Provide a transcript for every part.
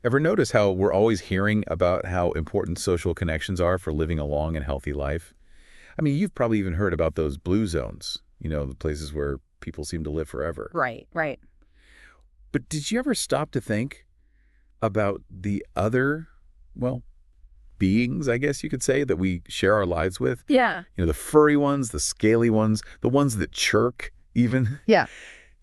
Ever notice how we're always hearing about how important social connections are for living a long and healthy life? I mean, you've probably even heard about those blue zones, the places where people seem to live forever. Right, right. But did you ever stop to think about the other, well, beings, I guess you could say, that we share our lives with? Yeah. The furry ones, the scaly ones, the ones that chirk even. Yeah.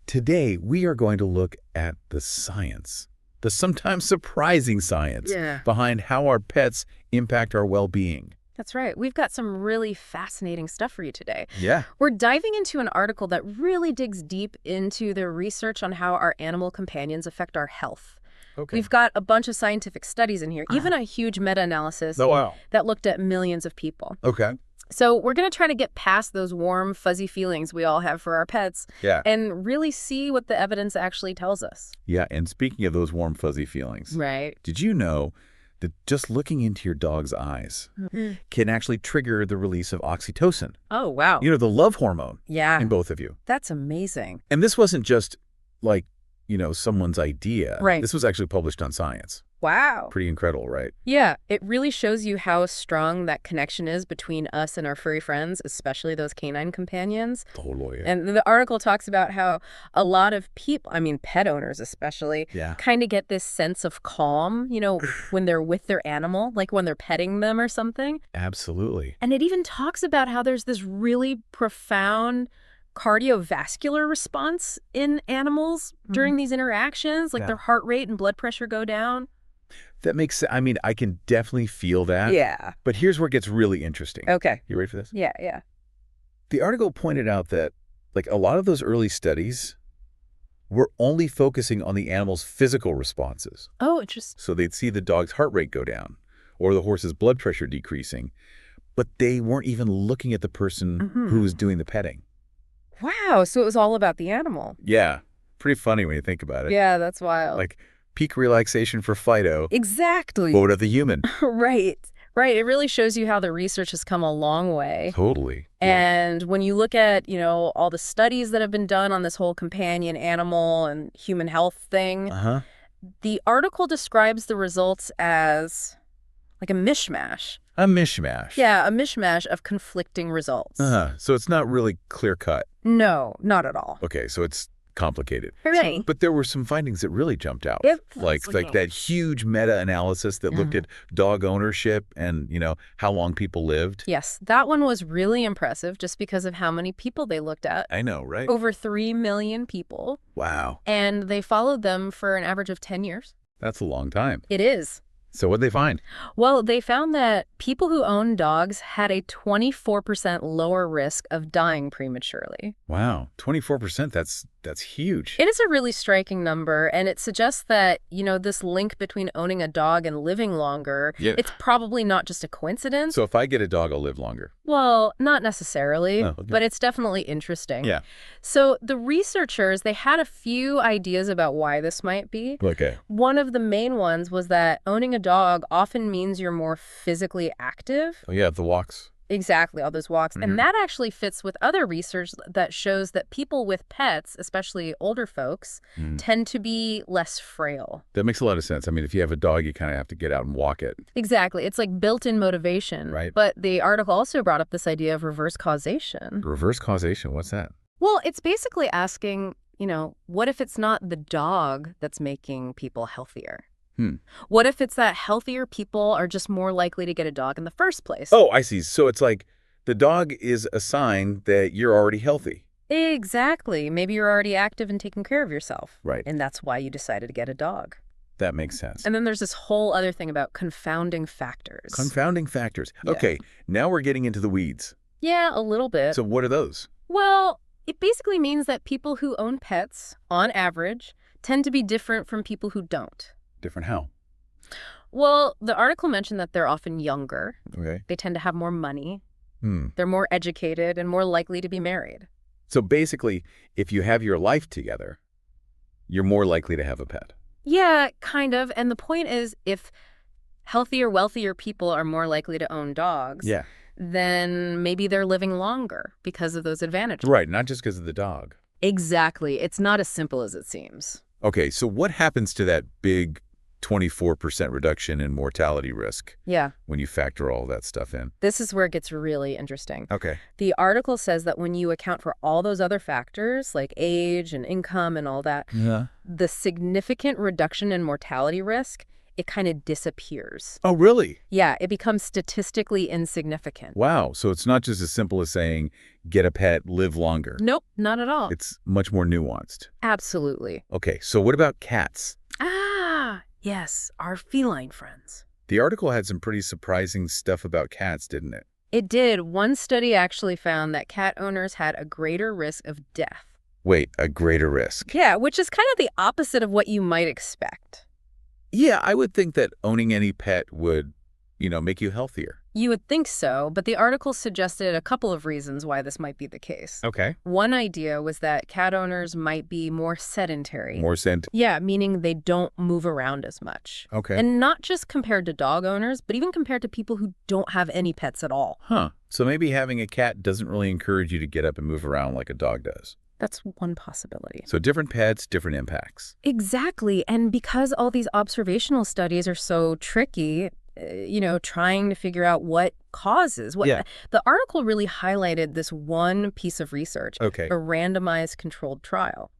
Today, we are going to look at the science, the sometimes surprising science behind how our pets impact our well-being. That's right. We've got some really fascinating stuff for you today. Yeah. We're diving into an article that really digs deep into the research on how our animal companions affect our health. Okay. We've got a bunch of scientific studies in here, even a huge meta-analysis that looked at millions of people. Okay. So we're going to try to get past those warm, fuzzy feelings we all have for our pets and really see what the evidence actually tells us. Yeah, and speaking of those warm, fuzzy feelings, right? Did you know that just looking into your dog's eyes can actually trigger the release of oxytocin? Oh, wow. The love hormone in both of you. That's amazing. And this wasn't just like, someone's idea. Right. This was actually published on Science. Wow. Pretty incredible, right? Yeah, it really shows you how strong that connection is between us and our furry friends, especially those canine companions. Totally. And the article talks about how a lot of people, pet owners especially, kind of get this sense of calm, when they're with their animal, like when they're petting them or something. Absolutely. And it even talks about how there's this really profound cardiovascular response in animals during these interactions, like their heart rate and blood pressure go down. That makes sense. I can definitely feel that. Yeah. But here's where it gets really interesting. Okay. You ready for this? Yeah, yeah. The article pointed out that, a lot of those early studies were only focusing on the animal's physical responses. Oh, interesting. So they'd see the dog's heart rate go down or the horse's blood pressure decreasing, but they weren't even looking at the person who was doing the petting. Wow, so it was all about the animal. Yeah. Pretty funny when you think about it. Yeah, that's wild. Like peak relaxation for Fido. Exactly. Quote of the human. Right. Right. It really shows you how the research has come a long way. Totally. And when you look at, all the studies that have been done on this whole companion animal and human health thing, the article describes the results as like a mishmash. A mishmash. Yeah, a mishmash of conflicting results. So it's not really clear-cut. No, not at all. Okay, so it's complicated. Right. But there were some findings that really jumped out. Like that huge meta-analysis that looked at dog ownership and, how long people lived. Yes, that one was really impressive just because of how many people they looked at. I know, right? Over 3 million people. Wow. And they followed them for an average of 10 years. That's a long time. It is. So what'd they find? Well, they found that people who own dogs had a 24% lower risk of dying prematurely. Wow, 24%, that's huge. It is a really striking number, and it suggests that, this link between owning a dog and living longer, it's probably not just a coincidence. So if I get a dog, I'll live longer? Well, not necessarily, but it's definitely interesting. Yeah. So the researchers, they had a few ideas about why this might be. Okay. One of the main ones was that owning a dog often means you're more physically active. Oh, yeah, the walks. Exactly, all those walks. And that actually fits with other research that shows that people with pets, especially older folks, tend to be less frail. That makes a lot of sense. If you have a dog, you kind of have to get out and walk it. Exactly. It's like built-in motivation. Right. But the article also brought up this idea of reverse causation. Reverse causation? What's that? Well, it's basically asking, what if it's not the dog that's making people healthier? What if it's that healthier people are just more likely to get a dog in the first place? Oh, I see. So it's like the dog is a sign that you're already healthy. Exactly. Maybe you're already active and taking care of yourself. Right. And that's why you decided to get a dog. That makes sense. And then there's this whole other thing about confounding factors. Confounding factors. Yeah. Okay, now we're getting into the weeds. Yeah, a little bit. So what are those? Well, it basically means that people who own pets, on average, tend to be different from people who don't. Different how? Well, the article mentioned that they're often younger. Okay. They tend to have more money. They're more educated and more likely to be married. So basically, if you have your life together, you're more likely to have a pet. Yeah, kind of. And the point is, if healthier, wealthier people are more likely to own dogs, then maybe they're living longer because of those advantages. Right, not just because of the dog. Exactly. It's not as simple as it seems. Okay, so what happens to that big 24% reduction in mortality risk Yeah. when you factor all that stuff in. This is where it gets really interesting. Okay. The article says that when you account for all those other factors, like age and income and all that, Yeah. the significant reduction in mortality risk, it kind of disappears. Oh, really? Yeah, it becomes statistically insignificant. Wow. So it's not just as simple as saying, get a pet, live longer. Nope, not at all. It's much more nuanced. Absolutely. Okay, so what about cats? Ah, yes, our feline friends. The article had some pretty surprising stuff about cats, didn't it? It did. One study actually found that cat owners had a greater risk of death. Wait, a greater risk? Yeah, which is kind of the opposite of what you might expect. Yeah, I would think that owning any pet would, make you healthier. You would think so, but the article suggested a couple of reasons why this might be the case. Okay. One idea was that cat owners might be more sedentary. More scent? Yeah, meaning they don't move around as much. Okay. And not just compared to dog owners, but even compared to people who don't have any pets at all. Huh. So maybe having a cat doesn't really encourage you to get up and move around like a dog does. That's one possibility. So different pets, different impacts. Exactly. And because all these observational studies are so tricky, trying to figure out what causes. Yeah. The article really highlighted this one piece of research, Okay. a randomized controlled trial,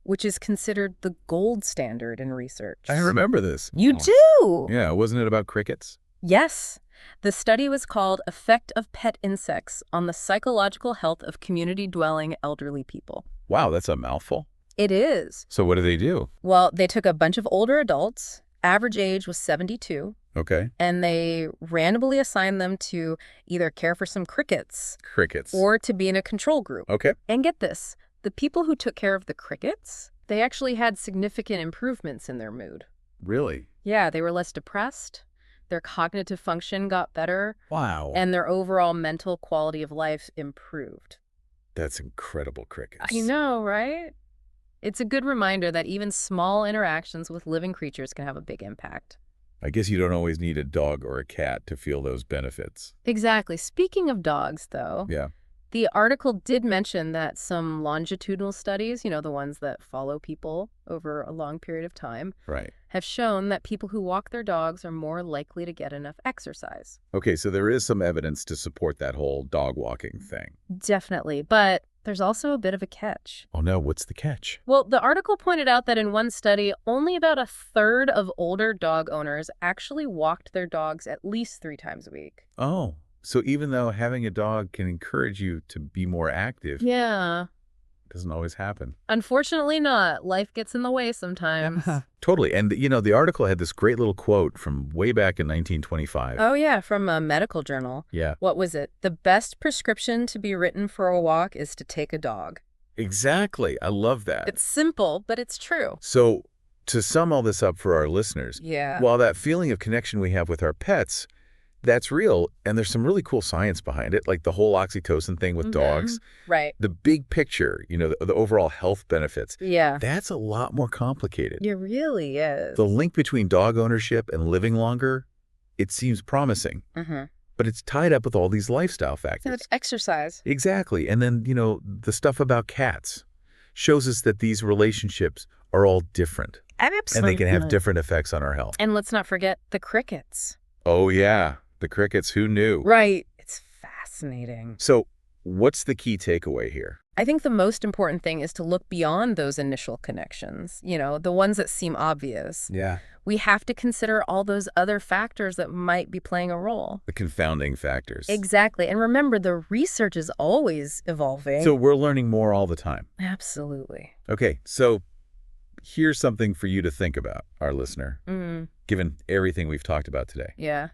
which is considered the gold standard in research. I remember this. You do? Yeah, wasn't it about crickets? Yes. The study was called Effect of Pet Insects on the Psychological Health of Community-Dwelling Elderly People. Wow, that's a mouthful. It is. So what do they do? Well, they took a bunch of older adults, average age was 72, Okay. and they randomly assigned them to either care for some crickets Crickets. or to be in a control group. Okay. And get this, the people who took care of the crickets, they actually had significant improvements in their mood. Really? Yeah, they were less depressed, their cognitive function got better, Wow. and their overall mental quality of life improved. That's incredible, crickets. I know, right? It's a good reminder that even small interactions with living creatures can have a big impact. I guess you don't always need a dog or a cat to feel those benefits. Exactly. Speaking of dogs, though, Yeah. the article did mention that some longitudinal studies, the ones that follow people over a long period of time, Right. have shown that people who walk their dogs are more likely to get enough exercise. Okay, so there is some evidence to support that whole dog walking thing. Definitely. But there's also a bit of a catch. Oh no, what's the catch? Well, the article pointed out that in one study, only about a third of older dog owners actually walked their dogs at least 3 times a week. Oh, so even though having a dog can encourage you to be more active, Yeah. it doesn't always happen. Unfortunately not. Life gets in the way sometimes. Totally. And, the article had this great little quote from way back in 1925. Oh, yeah, from a medical journal. Yeah. What was it? The best prescription to be written for a walk is to take a dog. Exactly. I love that. It's simple, but it's true. So to sum all this up for our listeners, Yeah. while that feeling of connection we have with our pets, that's real, and there's some really cool science behind it, like the whole oxytocin thing with dogs. Right. The big picture, the overall health benefits, Yeah. that's a lot more complicated. It really is. The link between dog ownership and living longer, it seems promising, but it's tied up with all these lifestyle So factors. it's exercise. Exactly. And then, the stuff about cats shows us that these relationships are all different, and they can have different effects on our health. And let's not forget the crickets. Oh, yeah. The crickets, who knew? Right. It's fascinating. So what's the key takeaway here? I think the most important thing is to look beyond those initial connections, the ones that seem obvious. Yeah. We have to consider all those other factors that might be playing a role. The confounding factors. Exactly. And remember, the research is always evolving. So we're learning more all the time. Absolutely. Okay, so here's something for you to think about, our listener, given everything we've talked about today. Yeah.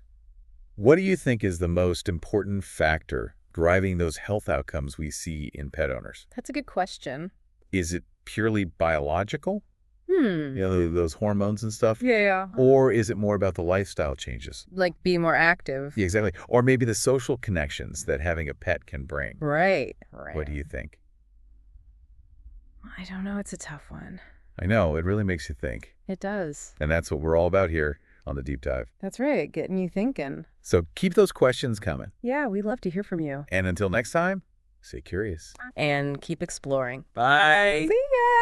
What do you think is the most important factor driving those health outcomes we see in pet owners? That's a good question. Is it purely biological? Those hormones and stuff? Yeah. Or is it more about the lifestyle changes? Like be more active. Yeah, exactly. Or maybe the social connections that having a pet can bring. Right. What do you think? I don't know. It's a tough one. I know, it really makes you think. It does. And that's what we're all about here on The Deep Dive. That's right. Getting you thinking. So keep those questions coming. Yeah, we'd love to hear from you. And until next time, stay curious. And keep exploring. Bye. See ya!